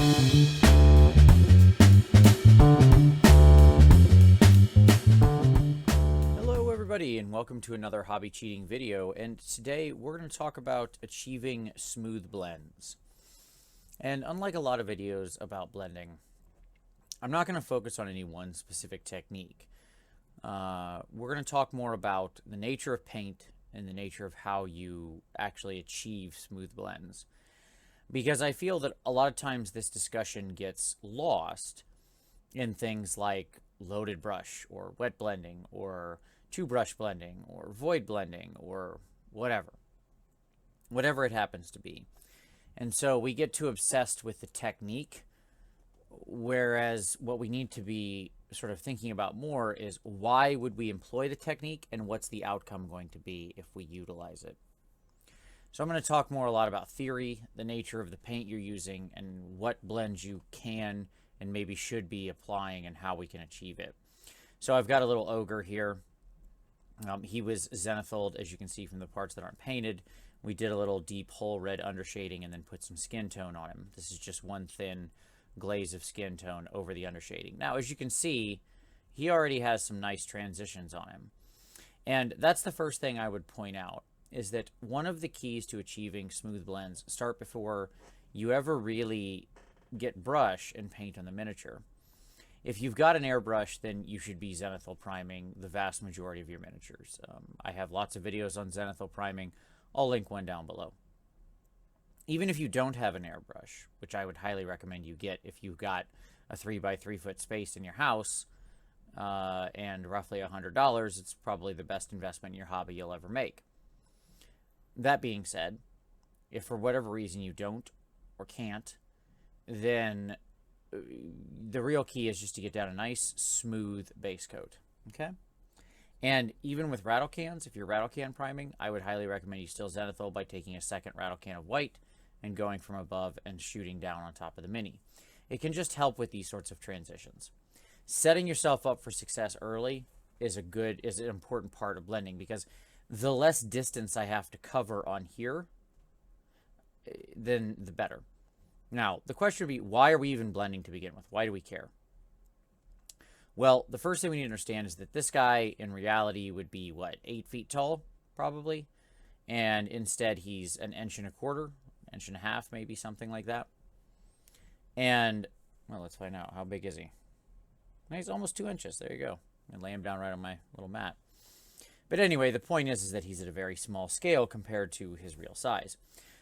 Hello everybody and welcome to another hobby cheating video, and today we're going to talk about achieving smooth blends. And unlike a lot of videos about blending, I'm not going to focus on any one specific technique. We're going to talk more about the nature of paint and the nature of how you actually achieve smooth blends. Because I feel that a lot of times this discussion gets lost in things like loaded brush or wet blending or two brush blending or void blending or whatever it happens to be. And so we get too obsessed with the technique, whereas what we need to be sort of thinking about more is why would we employ the technique and what's the outcome going to be if we utilize it. So I'm going to talk a lot about theory, the nature of the paint you're using, and what blends you can and maybe should be applying and how we can achieve it. So I've got a little ogre here. He was zenithal, as you can see from the parts that aren't painted. We did a little deep whole red undershading and then put some skin tone on him. This is just one thin glaze of skin tone over the undershading. Now, as you can see, he already has some nice transitions on him. And that's the first thing I would point out, is that one of the keys to achieving smooth blends start before you ever really get brush and paint on the miniature. If you've got an airbrush, then you should be zenithal priming the vast majority of your miniatures. I have lots of videos on zenithal priming. I'll link one down below. Even if you don't have an airbrush, which I would highly recommend you get if you've got a 3x3 foot space in your house and roughly $100, it's probably the best investment in your hobby you'll ever make. That being said, if for whatever reason you don't or can't, then the real key is just to get down a nice smooth base coat, okay? And even with rattle cans, if you're rattle can priming, I would highly recommend you still zenithal by taking a second rattle can of white and going from above and shooting down on top of the mini. It can just help with these sorts of transitions. Setting yourself up for success early is an important part of blending, because the less distance I have to cover on here, then the better. Now, the question would be, why are we even blending to begin with? Why do we care? Well, the first thing we need to understand is that this guy, in reality, would be, what, 8 feet tall, probably? And instead, he's an 1.25 inches, 1.5 inches, maybe, something like that. And, well, let's find out. How big is he? He's almost 2 inches. There you go. I'm going to lay him down right on my little mat. But anyway, the point is that he's at a very small scale compared to his real size.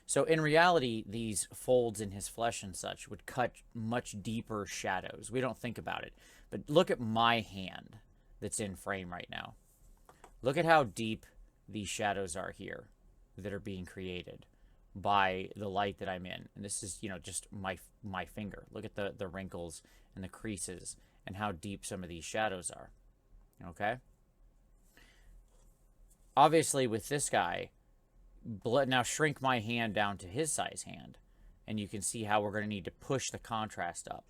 So in reality, these folds in his flesh and such would cut much deeper shadows. We don't think about it. But look at my hand that's in frame right now. Look at how deep these shadows are here that are being created by the light that I'm in. And this is, just my finger. Look at the wrinkles and the creases and how deep some of these shadows are. Okay? Obviously, with this guy, now shrink my hand down to his size hand, and you can see how we're going to need to push the contrast up.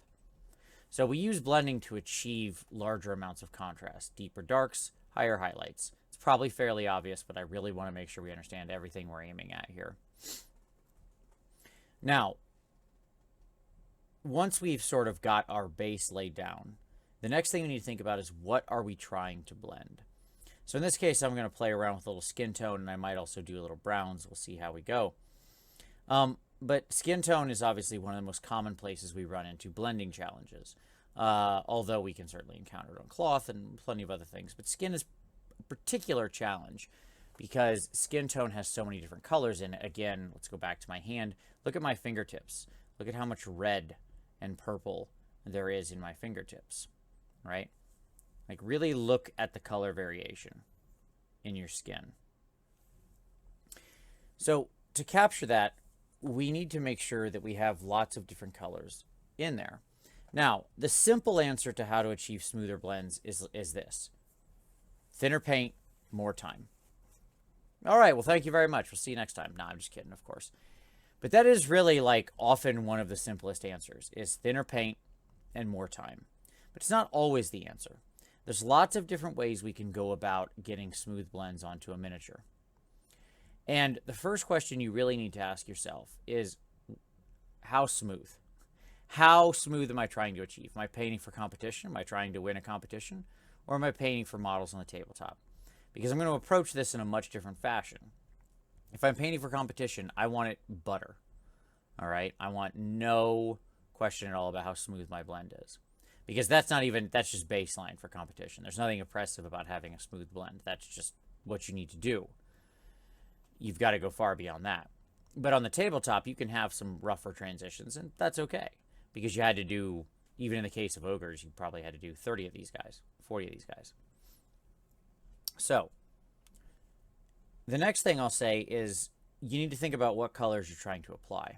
So we use blending to achieve larger amounts of contrast, deeper darks, higher highlights. It's probably fairly obvious, but I really want to make sure we understand everything we're aiming at here. Now, once we've sort of got our base laid down, the next thing we need to think about is, what are we trying to blend? So in this case, I'm going to play around with a little skin tone, and I might also do a little browns. We'll see how we go. But skin tone is obviously one of the most common places we run into blending challenges, although we can certainly encounter it on cloth and plenty of other things. But skin is a particular challenge because skin tone has so many different colors in it. Again, let's go back to my hand. Look at my fingertips. Look at how much red and purple there is in my fingertips, right? Like, really look at the color variation in your skin. So to capture that, we need to make sure that we have lots of different colors in there. Now, the simple answer to how to achieve smoother blends is this. Thinner paint, more time. All right, well, thank you very much. We'll see you next time. No, I'm just kidding, of course. But that is really, like, often one of the simplest answers, is thinner paint and more time. But it's not always the answer. There's lots of different ways we can go about getting smooth blends onto a miniature. And the first question you really need to ask yourself is, how smooth? How smooth am I trying to achieve? Am I painting for competition? Am I trying to win a competition? Or am I painting for models on the tabletop? Because I'm going to approach this in a much different fashion. If I'm painting for competition, I want it butter. All right? I want no question at all about how smooth my blend is. Because that's just baseline for competition. There's nothing impressive about having a smooth blend. That's just what you need to do. You've got to go far beyond that. But on the tabletop, you can have some rougher transitions, and that's okay. Because you had to do, even in the case of ogres, you probably had to do 30 of these guys, 40 of these guys. So, the next thing I'll say is you need to think about what colors you're trying to apply.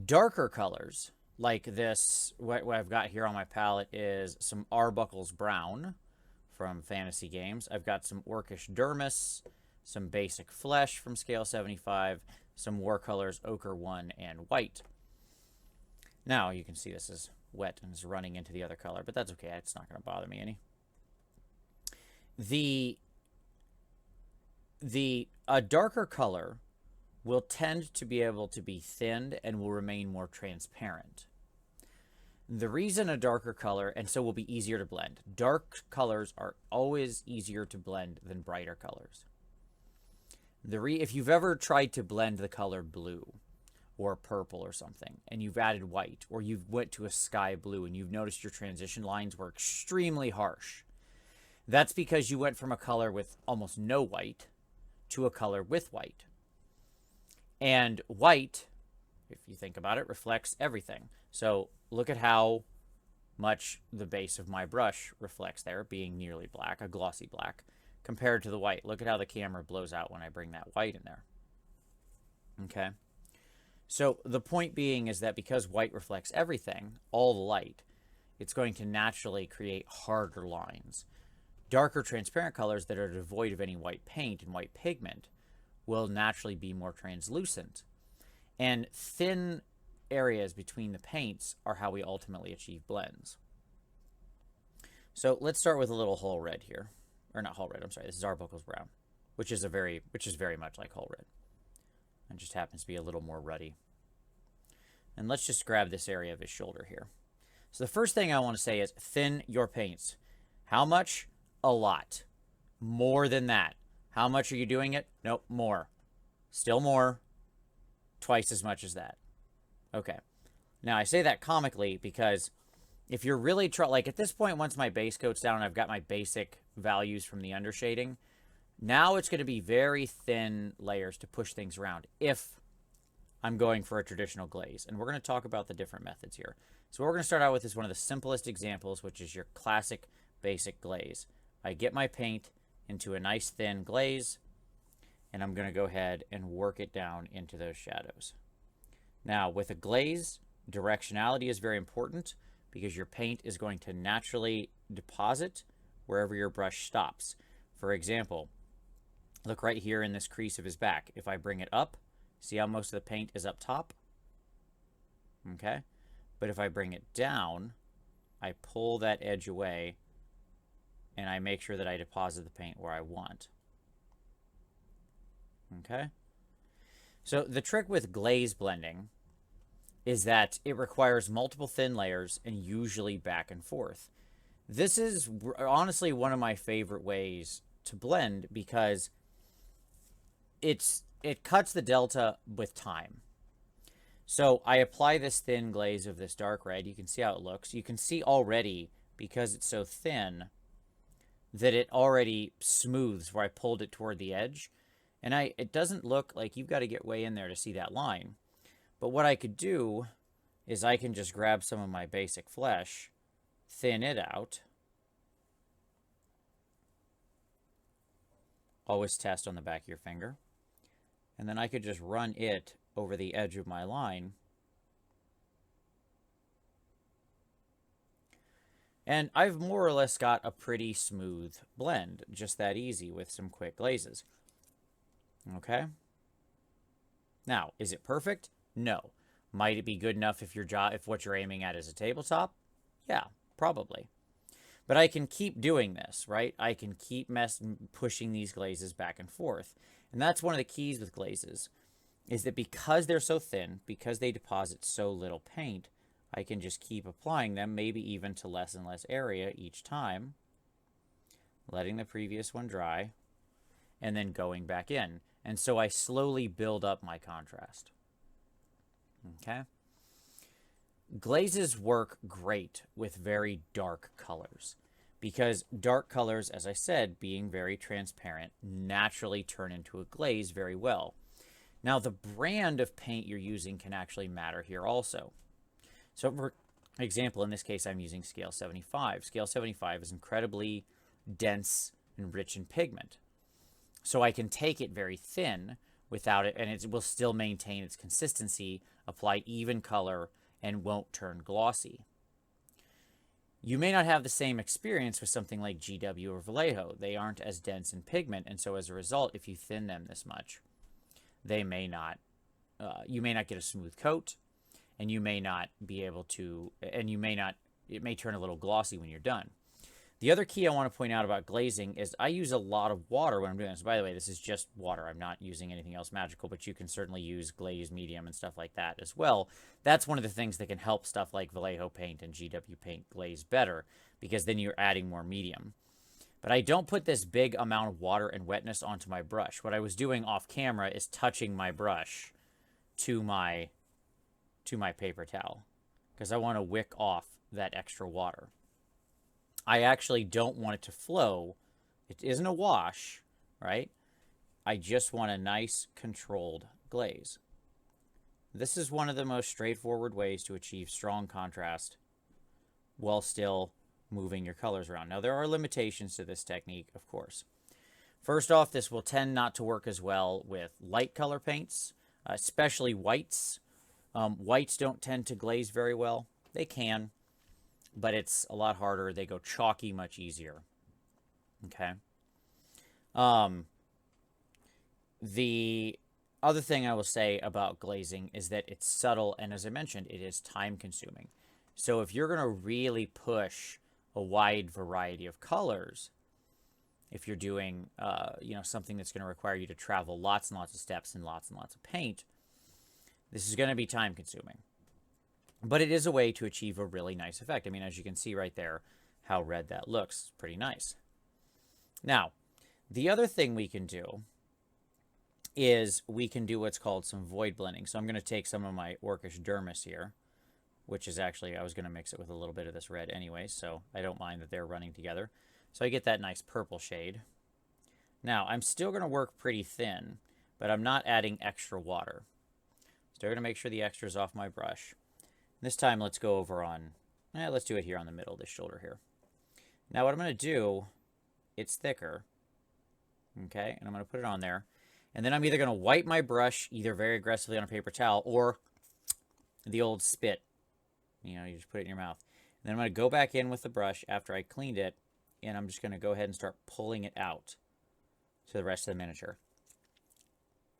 Darker colors, like this, what I've got here on my palette is some Arbuckle's Brown from Fantasy Games. I've got some Orcish Dermis, some Basic Flesh from Scale 75, some War Colors Ochre 1, and White. Now, you can see this is wet and is running into the other color, but that's okay. It's not going to bother me any. A darker color will tend to be able to be thinned and will remain more transparent. The reason a darker color, and so will be easier to blend. Dark colors are always easier to blend than brighter colors. If you've ever tried to blend the color blue or purple or something, and you've added white, or you've went to a sky blue and you've noticed your transition lines were extremely harsh, that's because you went from a color with almost no white to a color with white. And white, if you think about it, reflects everything. So look at how much the base of my brush reflects there, being nearly black, a glossy black, compared to the white. Look at how the camera blows out when I bring that white in there. Okay? So the point being is that because white reflects everything, all the light, it's going to naturally create harder lines. Darker transparent colors that are devoid of any white paint and white pigment will naturally be more translucent. And thin areas between the paints are how we ultimately achieve blends. So let's start with a little Hull Red here. Or not Hull Red, I'm sorry. This is Arbuckle's Brown, which is very much like Hull Red. It just happens to be a little more ruddy. And let's just grab this area of his shoulder here. So the first thing I want to say is thin your paints. How much? A lot. More than that. How much are you doing it? Nope, more. Still more. Twice as much as that. Okay. Now, I say that comically because if you're really like at this point, once my base coat's down and I've got my basic values from the undershading, now it's going to be very thin layers to push things around if I'm going for a traditional glaze. And we're going to talk about the different methods here. So what we're going to start out with is one of the simplest examples, which is your classic basic glaze. I get my paint into a nice thin glaze, and I'm going to go ahead and work it down into those shadows. Now, with a glaze, directionality is very important because your paint is going to naturally deposit wherever your brush stops. For example, look right here in this crease of his back. If I bring it up, see how most of the paint is up top? Okay? But if I bring it down, I pull that edge away and I make sure that I deposit the paint where I want. Okay? So the trick with glaze blending is that it requires multiple thin layers and usually back and forth. This is honestly one of my favorite ways to blend because it cuts the delta with time. So I apply this thin glaze of this dark red. You can see how it looks. You can see already, because it's so thin, that it already smooths where I pulled it toward the edge. And it doesn't look like you've got to get way in there to see that line. But what I could do is I can just grab some of my basic flesh, thin it out. Always test on the back of your finger. And then I could just run it over the edge of my line. And I've more or less got a pretty smooth blend, just that easy with some quick glazes. Okay? Now, is it perfect? No. Might it be good enough if what you're aiming at is a tabletop? Yeah, probably. But I can keep doing this, right? I can keep pushing these glazes back and forth. And that's one of the keys with glazes, is that because they're so thin, because they deposit so little paint, I can just keep applying them, maybe even to less and less area each time, letting the previous one dry, and then going back in. And so I slowly build up my contrast. Okay? Glazes work great with very dark colors because dark colors, as I said, being very transparent, naturally turn into a glaze very well. Now, the brand of paint you're using can actually matter here also. So, for example, in this case, I'm using Scale 75. Scale 75 is incredibly dense and rich in pigment. So I can take it very thin without it, and it will still maintain its consistency, apply even color, and won't turn glossy. You may not have the same experience with something like GW or Vallejo. They aren't as dense in pigment, and so as a result, if you thin them this much, they may not, you may not get a smooth coat, and you may not be able to, and you may not, it may turn a little glossy when you're done. The other key I want to point out about glazing is I use a lot of water when I'm doing this. By the way, this is just water. I'm not using anything else magical, but you can certainly use glaze medium and stuff like that as well. That's one of the things that can help stuff like Vallejo paint and GW paint glaze better, because then you're adding more medium. But I don't put this big amount of water and wetness onto my brush. What I was doing off camera is touching my brush to my paper towel, because I want to wick off that extra water. I actually don't want it to flow. It isn't a wash, right? I just want a nice controlled glaze. This is one of the most straightforward ways to achieve strong contrast while still moving your colors around. Now, there are limitations to this technique, of course. First off, this will tend not to work as well with light color paints, especially whites. Whites don't tend to glaze very well. They can, but it's a lot harder. They go chalky much easier. Okay. The other thing I will say about glazing is that it's subtle, and as I mentioned, it is time consuming. So if you're going to really push a wide variety of colors, if you're doing something that's going to require you to travel lots and lots of steps and lots of paint, this is going to be time consuming. But it is a way to achieve a really nice effect. I mean, as you can see right there, how red that looks. Pretty nice. Now, the other thing we can do is we can do what's called some void blending. So I'm going to take some of my Orcish Dermis here, which is actually, I was going to mix it with a little bit of this red anyway, so I don't mind that they're running together. So I get that nice purple shade. Now, I'm still going to work pretty thin, but I'm not adding extra water. Still going to make sure the extra is off my brush. This time, let's go over on, let's do it here on the middle of this shoulder here. Now, what I'm going to do, it's thicker, okay, and I'm going to put it on there. And then I'm either going to wipe my brush either very aggressively on a paper towel or the old spit. You know, you just put it in your mouth. And then I'm going to go back in with the brush after I cleaned it, and I'm just going to go ahead and start pulling it out to the rest of the miniature.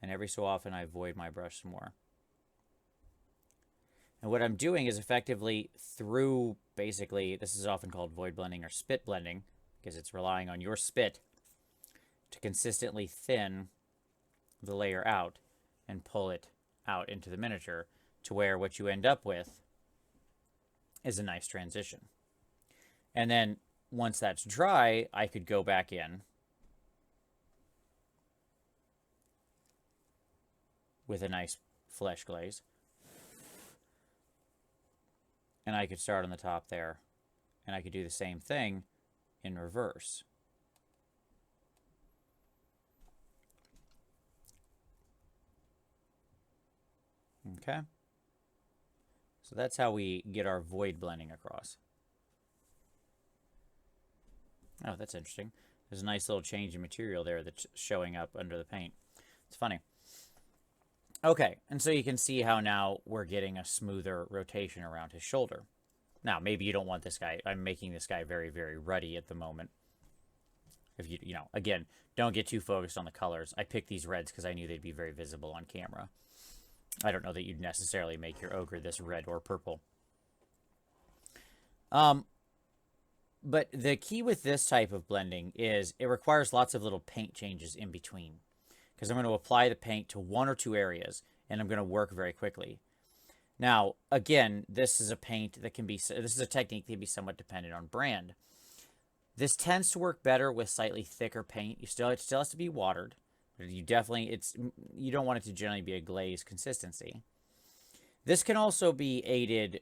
And every so often, I void my brush some more. And what I'm doing is effectively through, basically, this is often called void blending or spit blending, because it's relying on your spit to consistently thin the layer out and pull it out into the miniature to where what you end up with is a nice transition. And then once that's dry, I could go back in with a nice flesh glaze. And I could start on the top there. And I could do the same thing in reverse. Okay. So that's how we get our void blending across. Oh, that's interesting. There's a nice little change in material there that's showing up under the paint. It's funny. Okay, and so you can see how now we're getting a smoother rotation around his shoulder. Now, maybe you don't want this guy. I'm making this guy very, very ruddy at the moment. If you know, again, don't get too focused on the colors. I picked these reds because I knew they'd be very visible on camera. I don't know that you'd necessarily make your ogre this red or purple. But the key with this type of blending is it requires lots of little paint changes in between. Because I'm going to apply the paint to one or two areas, and I'm going to work very quickly. Now, again, this is a paint that can be, this is a technique that can be somewhat dependent on brand. This tends to work better with slightly thicker paint. It still has to be watered. But you don't want it to generally be a glaze consistency. This can also be aided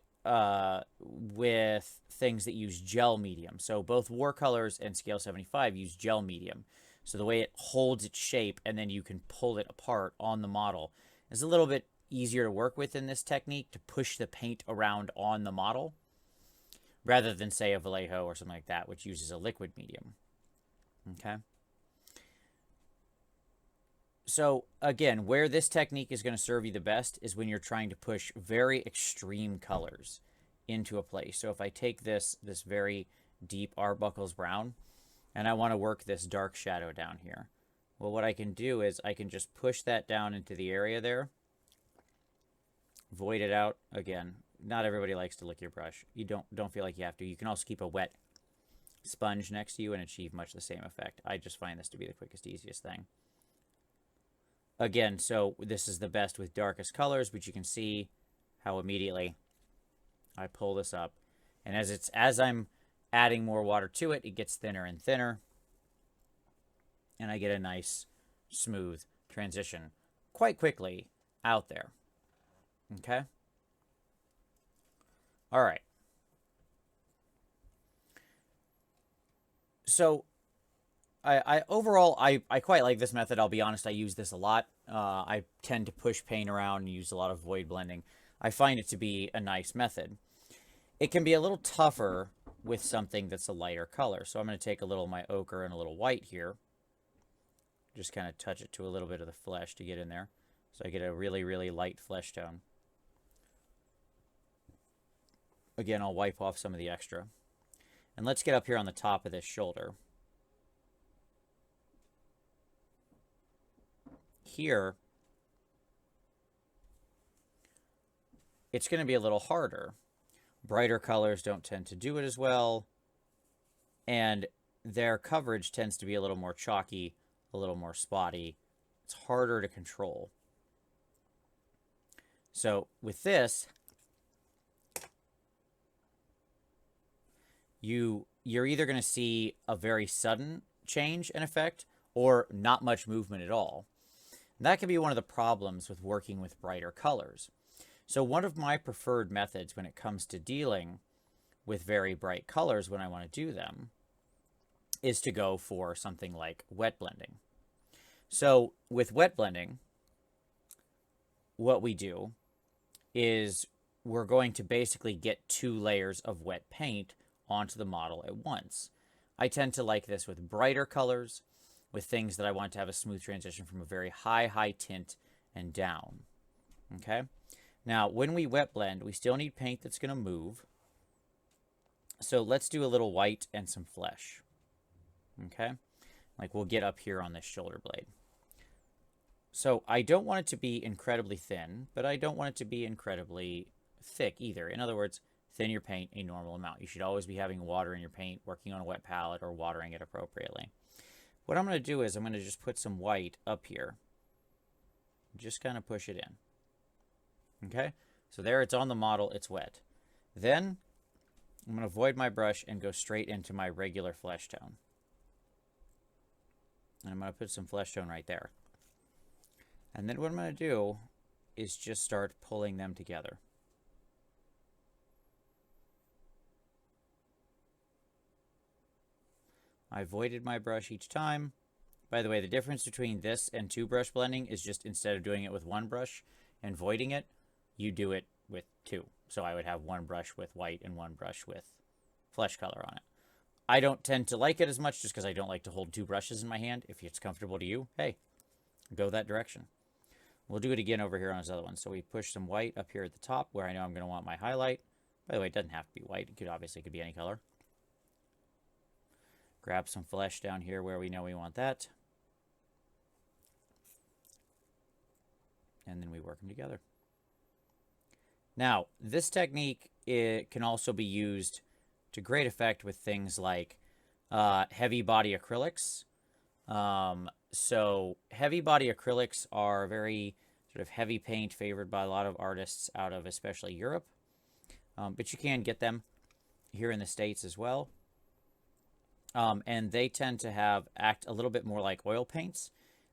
with things that use gel medium. So both Warcolors and Scale 75 use gel medium. So the way it holds its shape and then you can pull it apart on the model is a little bit easier to work with in this technique to push the paint around on the model rather than, say, a Vallejo or something like that, which uses a liquid medium. Okay. So, again, where this technique is going to serve you the best is when you're trying to push very extreme colors into a place. So if I take this very deep Arbuckle's brown, and I want to work this dark shadow down here, well, what I can do is I can just push that down into the area there, void it out. Again, not everybody likes to lick your brush. You don't feel like you have to. You can also keep a wet sponge next to you and achieve much the same effect. I just find this to be the quickest, easiest thing. Again, so this is the best with darkest colors, but you can see how immediately I pull this up. And as I'm adding more water to it, it gets thinner and thinner. And I get a nice, smooth transition quite quickly out there. Okay? All right. So overall, I quite like this method. I'll be honest, I use this a lot. I tend to push paint around and use a lot of void blending. I find it to be a nice method. It can be a little tougher with something that's a lighter color. So I'm going to take a little of my ochre and a little white here. Just kind of touch it to a little bit of the flesh to get in there. So I get a really, really light flesh tone. Again, I'll wipe off some of the extra. And let's get up here on the top of this shoulder. Here, it's going to be a little harder. Brighter colors don't tend to do it as well, and their coverage tends to be a little more chalky, a little more spotty. It's harder to control. So with this, you're either going to see a very sudden change in effect or not much movement at all. And that can be one of the problems with working with brighter colors. So one of my preferred methods when it comes to dealing with very bright colors when I want to do them is to go for something like wet blending. So with wet blending, what we do is we're going to basically get 2 layers of wet paint onto the model at once. I tend to like this with brighter colors, with things that I want to have a smooth transition from a very high tint and down. Okay? Now, when we wet blend, we still need paint that's going to move. So let's do a little white and some flesh. Okay? Like we'll get up here on this shoulder blade. So I don't want it to be incredibly thin, but I don't want it to be incredibly thick either. In other words, thin your paint a normal amount. You should always be having water in your paint, working on a wet palette, or watering it appropriately. What I'm going to do is I'm going to just put some white up here. Just kind of push it in. Okay? So there it's on the model. It's wet. Then I'm going to void my brush and go straight into my regular flesh tone. And I'm going to put some flesh tone right there. And then what I'm going to do is just start pulling them together. I voided my brush each time. By the way, the difference between this and 2-brush blending is just instead of doing it with 1 brush and voiding it, you do it with 2. So I would have 1 brush with white and 1 brush with flesh color on it. I don't tend to like it as much just because I don't like to hold 2 brushes in my hand. If it's comfortable to you, hey, go that direction. We'll do it again over here on this other one. So we push some white up here at the top where I know I'm going to want my highlight. By the way, it doesn't have to be white. It could be any color. Grab some flesh down here where we know we want that. And then we work them together. Now, this technique can also be used to great effect with things like heavy body acrylics. So heavy body acrylics are very sort of heavy paint favored by a lot of artists out of especially Europe. But you can get them here in the States as well. And they tend to act a little bit more like oil paints.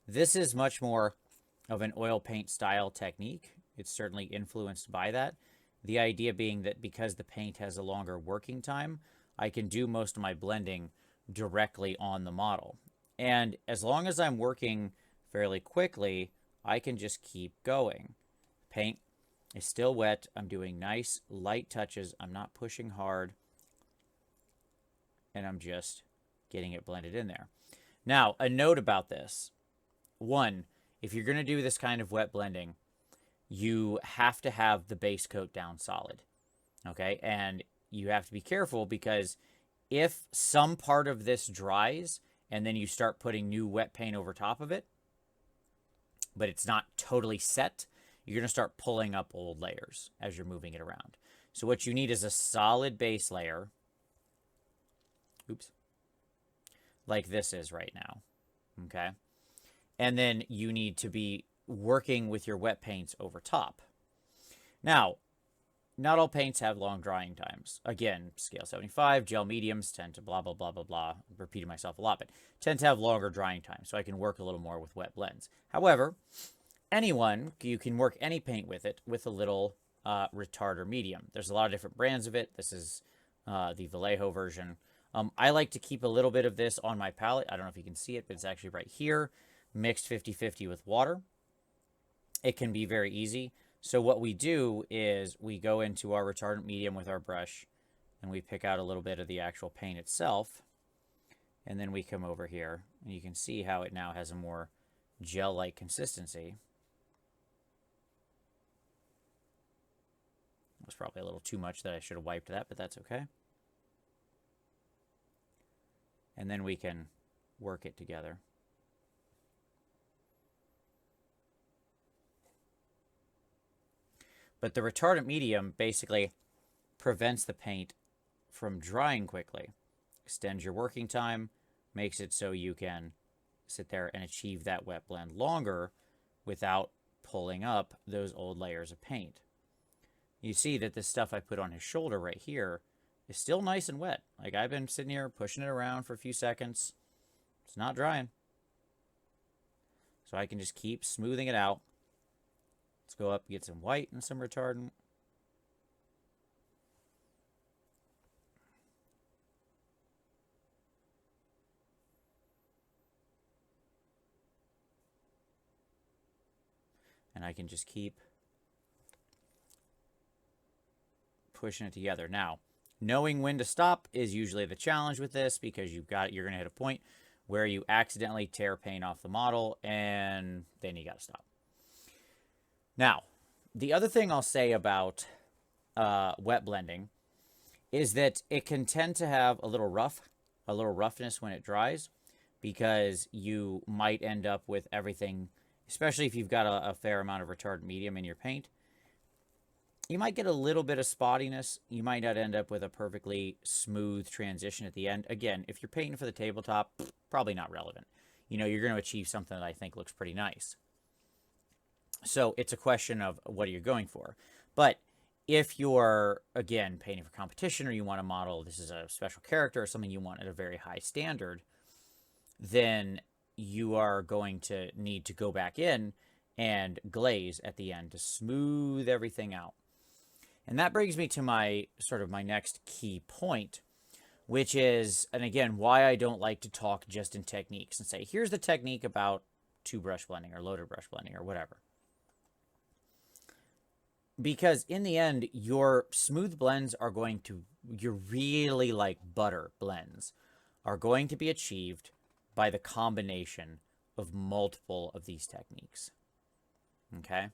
This is much more of an oil paint style technique. It's certainly influenced by that. The idea being that because the paint has a longer working time, I can do most of my blending directly on the model. And as long as I'm working fairly quickly, I can just keep going. Paint is still wet. I'm doing nice light touches. I'm not pushing hard. And I'm just getting it blended in there. Now, a note about this. One, if you're going to do this kind of wet blending, you have to have the base coat down solid. Okay? And you have to be careful because if some part of this dries and then you start putting new wet paint over top of it, but it's not totally set, you're going to start pulling up old layers as you're moving it around. So what you need is a solid base layer. Oops. Like this is right now. Okay? And then you need to be working with your wet paints over top. Now, not all paints have long drying times. Again, scale 75, gel mediums tend to blah, blah, blah, blah, blah. I'm repeating myself a lot, but tend to have longer drying times, so I can work a little more with wet blends. However, you can work any paint with it with a little retarder medium. There's a lot of different brands of it. This is the Vallejo version. I like to keep a little bit of this on my palette. I don't know if you can see it, but it's actually right here, mixed 50-50 with water. It can be very easy. So what we do is we go into our retardant medium with our brush and we pick out a little bit of the actual paint itself. And then we come over here and you can see how it now has a more gel-like consistency. It was probably a little too much that I should have wiped that, but that's okay. And then we can work it together. But the retardant medium basically prevents the paint from drying quickly, extends your working time, makes it so you can sit there and achieve that wet blend longer without pulling up those old layers of paint. You see that this stuff I put on his shoulder right here is still nice and wet. Like, I've been sitting here pushing it around for a few seconds. It's not drying. So I can just keep smoothing it out. Let's go up, get some white and some retardant. And I can just keep pushing it together. Now, knowing when to stop is usually the challenge with this because you're going to hit a point where you accidentally tear paint off the model and then you got to stop. Now, the other thing I'll say about wet blending is that it can tend to have a little roughness when it dries because you might end up with everything, especially if you've got a fair amount of retardant medium in your paint. You might get a little bit of spottiness. You might not end up with a perfectly smooth transition at the end. Again, if you're painting for the tabletop, probably not relevant. You know, you're going to achieve something that I think looks pretty nice. So it's a question of what are you going for. But if you're, again, painting for competition or you want to model, this is a special character or something you want at a very high standard, then you are going to need to go back in and glaze at the end to smooth everything out. And that brings me to my next key point, which is, and again, why I don't like to talk just in techniques and say, here's the technique about two-brush blending or loaded brush blending or whatever. Because in the end, your smooth blends are going to, your really like butter blends are going to be achieved by the combination of multiple of these techniques. Okay?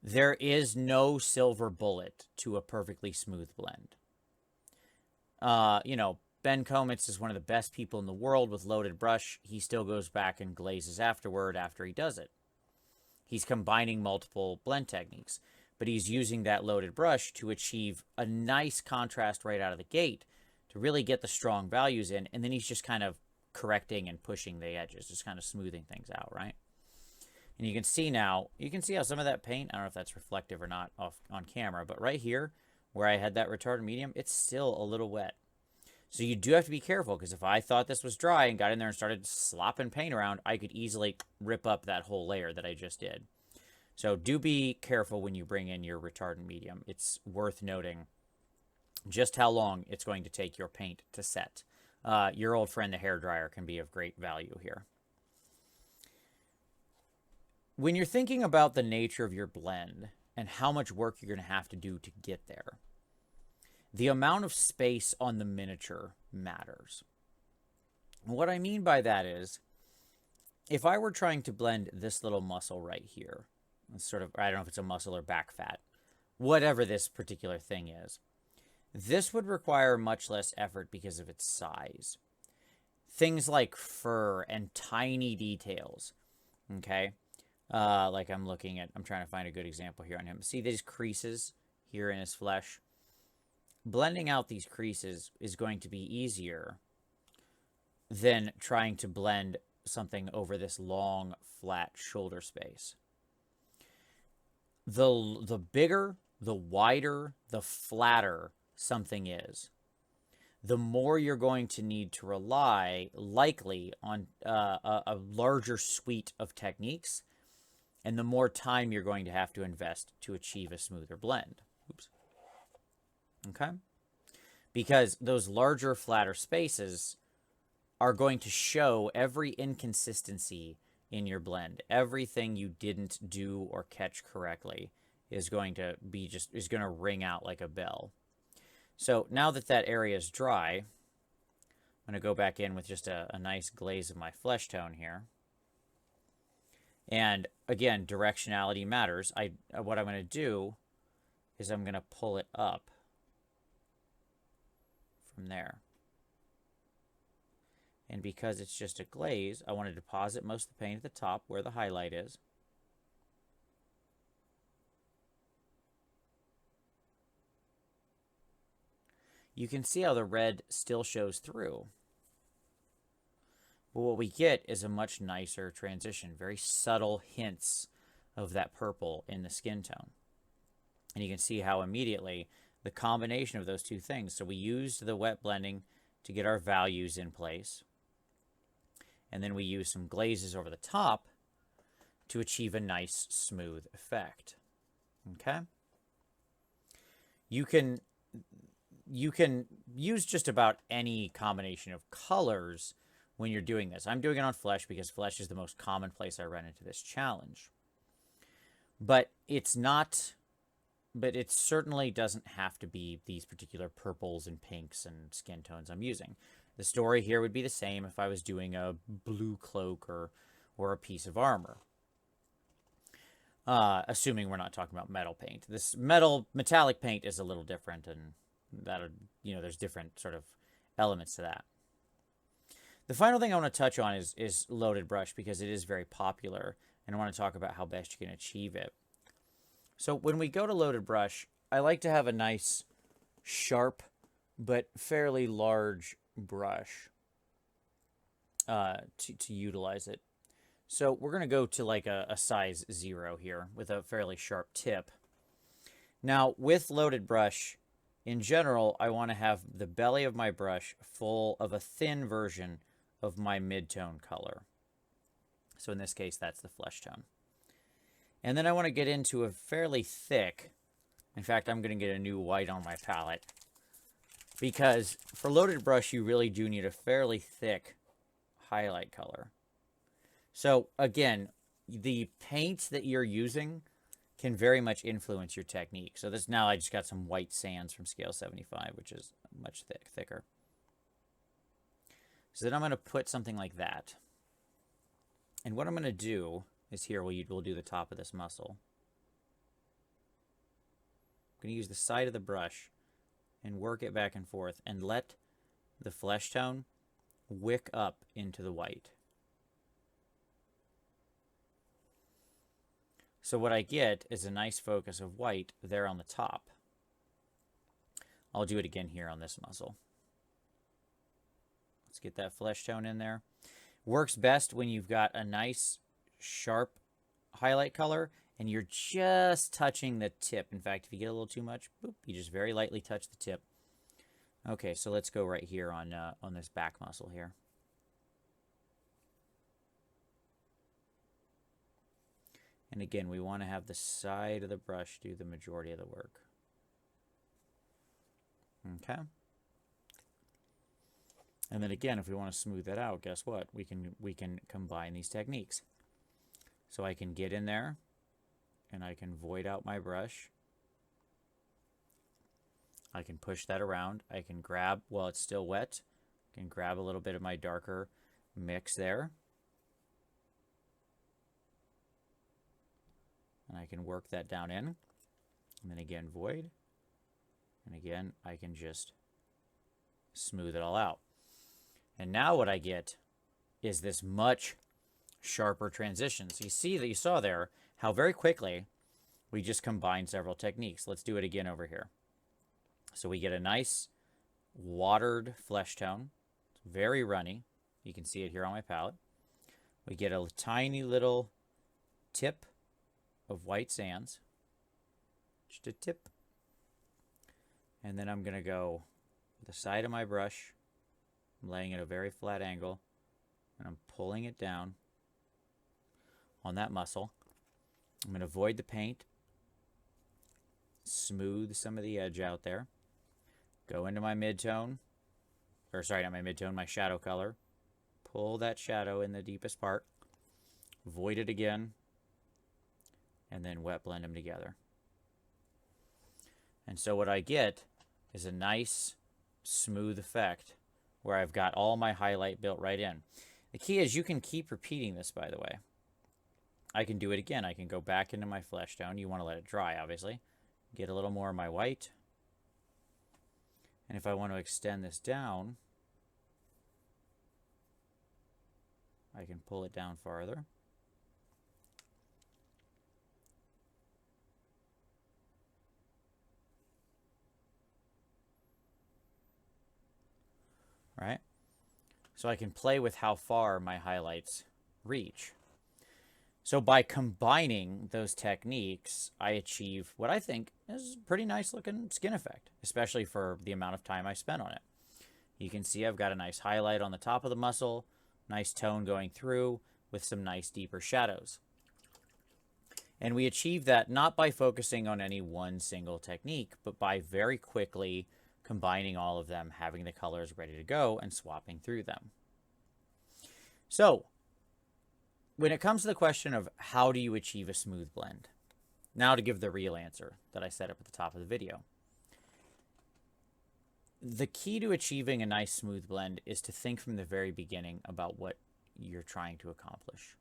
There is no silver bullet to a perfectly smooth blend. You know, Ben Komitz is one of the best people in the world with loaded brush. He still goes back and glazes afterward after he does it. He's combining multiple blend techniques, but he's using that loaded brush to achieve a nice contrast right out of the gate to really get the strong values in, and then he's just kind of correcting and pushing the edges, just kind of smoothing things out, right? And you can see now, you can see how some of that paint, I don't know if that's reflective or not off on camera, but right here where I had that retardant medium, it's still a little wet. So you do have to be careful, because if I thought this was dry and got in there and started slopping paint around, I could easily rip up that whole layer that I just did. So do be careful when you bring in your retardant medium. It's worth noting just how long it's going to take your paint to set. Your old friend, the hairdryer, can be of great value here. When you're thinking about the nature of your blend and how much work you're going to have to do to get there, the amount of space on the miniature matters. What I mean by that is, if I were trying to blend this little muscle right here, sort of, I don't know if it's a muscle or back fat, whatever this particular thing is, this would require much less effort because of its size. Things like fur and tiny details, okay? Like I'm trying to find a good example here on him. See these creases here in his flesh? Blending out these creases is going to be easier than trying to blend something over this long, flat shoulder space. The bigger, the wider, the flatter something is, the more you're going to need to rely, likely, on a larger suite of techniques, and the more time you're going to have to invest to achieve a smoother blend. Oops. Okay? Because those larger, flatter spaces are going to show every inconsistency in your blend. Everything you didn't do or catch correctly is going to ring out like a bell. So now that that area is dry, I'm going to go back in with just a nice glaze of my flesh tone here. And again, directionality matters. What I'm going to do is I'm going to pull it up from there. And because it's just a glaze, I want to deposit most of the paint at the top where the highlight is. You can see how the red still shows through. But what we get is a much nicer transition, very subtle hints of that purple in the skin tone. And you can see how immediately the combination of those two things. So we used the wet blending to get our values in place. And then we use some glazes over the top to achieve a nice smooth effect. Okay? You can use just about any combination of colors when you're doing this. I'm doing it on flesh because flesh is the most common place I run into this challenge. But it certainly doesn't have to be these particular purples and pinks and skin tones I'm using. The story here would be the same if I was doing a blue cloak or a piece of armor. Assuming we're not talking about metal paint. This metallic paint is a little different, and there's different sort of elements to that. The final thing I want to touch on is loaded brush, because it is very popular, and I want to talk about how best you can achieve it. So when we go to loaded brush, I like to have a nice, sharp, but fairly large brush to utilize it. So we're going to go to like a size 0 here with a fairly sharp tip. Now with loaded brush, in general, I want to have the belly of my brush full of a thin version of my mid-tone color. So in this case, that's the flesh tone. And then I want to get into a fairly thick, in fact, I'm going to get a new white on my palette, because for loaded brush, you really do need a fairly thick highlight color. So again, the paint that you're using can very much influence your technique. So now I just got some white sands from scale 75, which is much thicker. So then I'm going to put something like that. And what I'm going to do is here we'll do the top of this muscle. I'm going to use the side of the brush and work it back and forth and let the flesh tone wick up into the white. So what I get is a nice focus of white there on the top. I'll do it again here on this muscle. Let's get that flesh tone in there. Works best when you've got a nice, sharp highlight color, and you're just touching the tip. In fact, if you get a little too much, boop, you just very lightly touch the tip. Okay, so let's go right here on this back muscle here. And again, we want to have the side of the brush do the majority of the work. Okay. And then again, if we want to smooth that out, guess what? We can combine these techniques. So I can get in there and I can void out my brush. I can push that around. I can grab, while it's still wet, I can grab a little bit of my darker mix there. And I can work that down in. And then again, void. And again, I can just smooth it all out. And now what I get is this much sharper transition. So you see that you saw there how very quickly we just combined several techniques. Let's do it again over here. So we get a nice watered flesh tone. It's very runny. You can see it here on my palette. We get a tiny little tip of white sands. Just a tip. And then I'm going to go with the side of my brush. I'm laying at a very flat angle, and I'm pulling it down on that muscle. I'm going to void the paint, smooth some of the edge out there, go into my midtone, or sorry, not my midtone, my shadow color, pull that shadow in the deepest part, void it again, and then wet blend them together. And so what I get is a nice smooth effect where I've got all my highlight built right in. The key is you can keep repeating this, by the way. I can do it again. I can go back into my flesh tone. You want to let it dry, obviously. Get a little more of my white. And if I want to extend this down, I can pull it down farther. Right? So I can play with how far my highlights reach. So by combining those techniques, I achieve what I think is a pretty nice looking skin effect, especially for the amount of time I spent on it. You can see I've got a nice highlight on the top of the muscle, nice tone going through with some nice deeper shadows. And we achieve that not by focusing on any one single technique, but by very quickly combining all of them, having the colors ready to go, and swapping through them. So, when it comes to the question of how do you achieve a smooth blend, now to give the real answer that I set up at the top of the video. The key to achieving a nice smooth blend is to think from the very beginning about what you're trying to accomplish.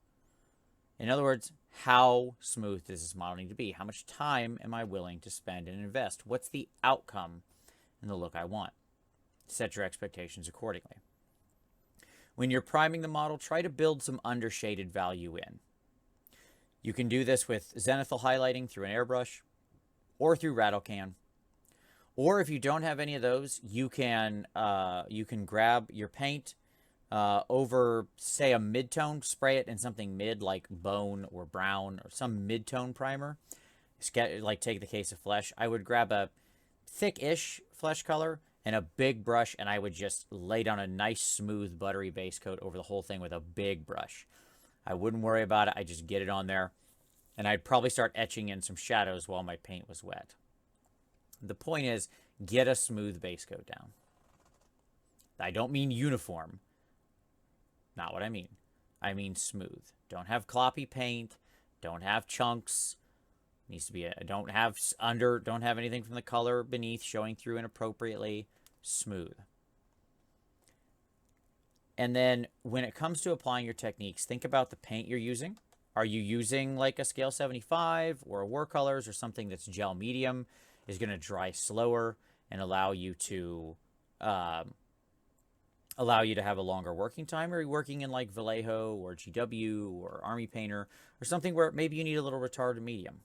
In other words, how smooth does this model need to be? How much time am I willing to spend and invest? What's the outcome and the look I want? Set your expectations accordingly. When you're priming the model, try to build some undershaded value in. You can do this with zenithal highlighting through an airbrush or through rattle can. Or if you don't have any of those, you can grab your paint over, say, a mid-tone, spray it in something mid like bone or brown or some mid-tone primer. Like take the case of flesh. I would grab a thick-ish flesh color and a big brush, and I would just lay down a nice, smooth, buttery base coat over the whole thing with a big brush. I wouldn't worry about it. I just get it on there, and I'd probably start etching in some shadows while my paint was wet. The point is, get a smooth base coat down. I don't mean uniform. Not what I mean. I mean smooth. Don't have cloppy paint. Don't have chunks. Needs to be don't have anything from the color beneath showing through inappropriately. Smooth. And then when it comes to applying your techniques, think about the paint you're using. Are you using like a scale 75 or a watercolors or something that's gel medium, is going to dry slower and allow you to have a longer working time? Or are you working in like Vallejo or GW or Army Painter or something where maybe you need a little retarded medium?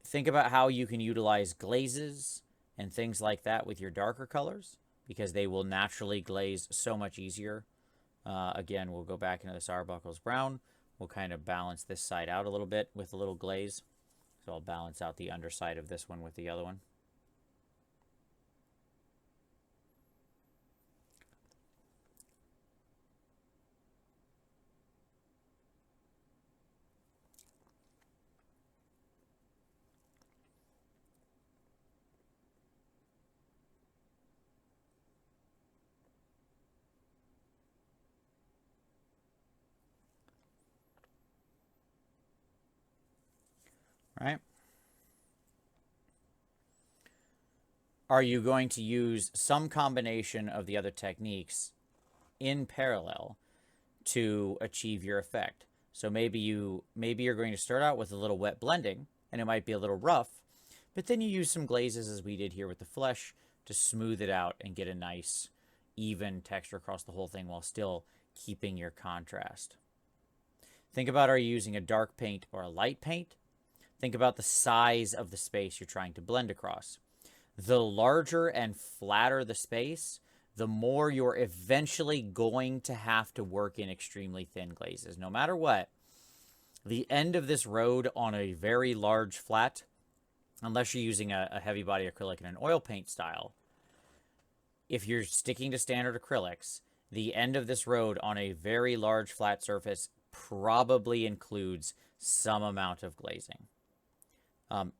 Think about how you can utilize glazes and things like that with your darker colors, because they will naturally glaze so much easier. Again, we'll go back into this Arbuckle's Brown. We'll kind of balance this side out a little bit with a little glaze. So I'll balance out the underside of this one with the other one. Right? Are you going to use some combination of the other techniques in parallel to achieve your effect? So maybe you're going to start out with a little wet blending, and it might be a little rough, but then you use some glazes, as we did here with the flesh, to smooth it out and get a nice, even texture across the whole thing while still keeping your contrast. Think about, are you using a dark paint or a light paint? Think about the size of the space you're trying to blend across. The larger and flatter the space, the more you're eventually going to have to work in extremely thin glazes. No matter what, the end of this road on a very large flat, unless you're using a heavy body acrylic in an oil paint style, if you're sticking to standard acrylics, the end of this road on a very large flat surface probably includes some amount of glazing.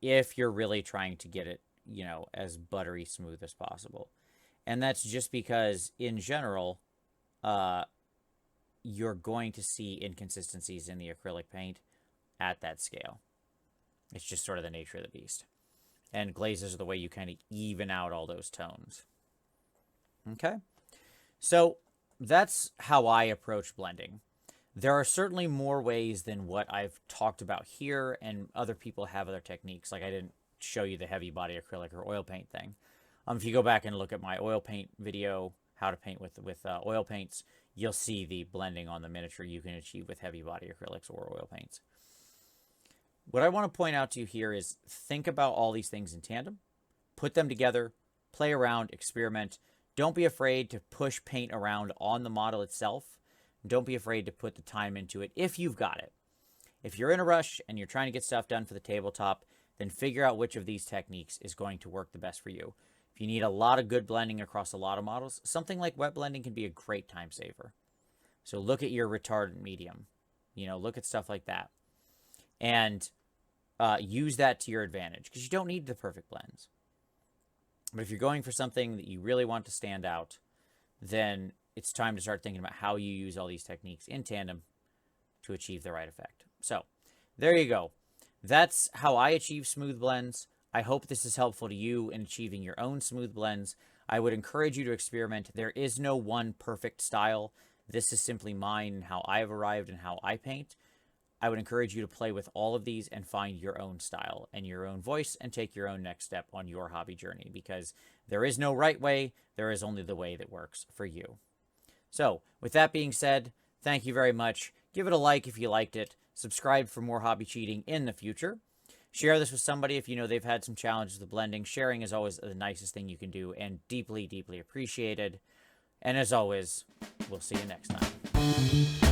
If you're really trying to get it, you know, as buttery smooth as possible. And that's just because, in general, you're going to see inconsistencies in the acrylic paint at that scale. It's just sort of the nature of the beast. And glazes are the way you kind of even out all those tones. Okay? So that's how I approach blending. There are certainly more ways than what I've talked about here, and other people have other techniques. Like I didn't show you the heavy body acrylic or oil paint thing. If you go back and look at my oil paint video, how to paint with oil paints, you'll see the blending on the miniature you can achieve with heavy body acrylics or oil paints. What I want to point out to you here is think about all these things in tandem, put them together, play around, experiment. Don't be afraid to push paint around on the model itself. Don't be afraid to put the time into it if you've got it. If you're in a rush and you're trying to get stuff done for the tabletop, then figure out which of these techniques is going to work the best for you. If you need a lot of good blending across a lot of models, something like wet blending can be a great time saver. So look at your retardant medium. You know, look at stuff like that. And use that to your advantage, because you don't need the perfect blends. But if you're going for something that you really want to stand out, then it's time to start thinking about how you use all these techniques in tandem to achieve the right effect. So there you go. That's how I achieve smooth blends. I hope this is helpful to you in achieving your own smooth blends. I would encourage you to experiment. There is no one perfect style. This is simply mine and how I've arrived and how I paint. I would encourage you to play with all of these and find your own style and your own voice and take your own next step on your hobby journey, because there is no right way. There is only the way that works for you. So with that being said, thank you very much. Give it a like if you liked it. Subscribe for more hobby cheating in the future. Share this with somebody if you know they've had some challenges with blending. Sharing is always the nicest thing you can do and deeply, deeply appreciated. And as always, we'll see you next time.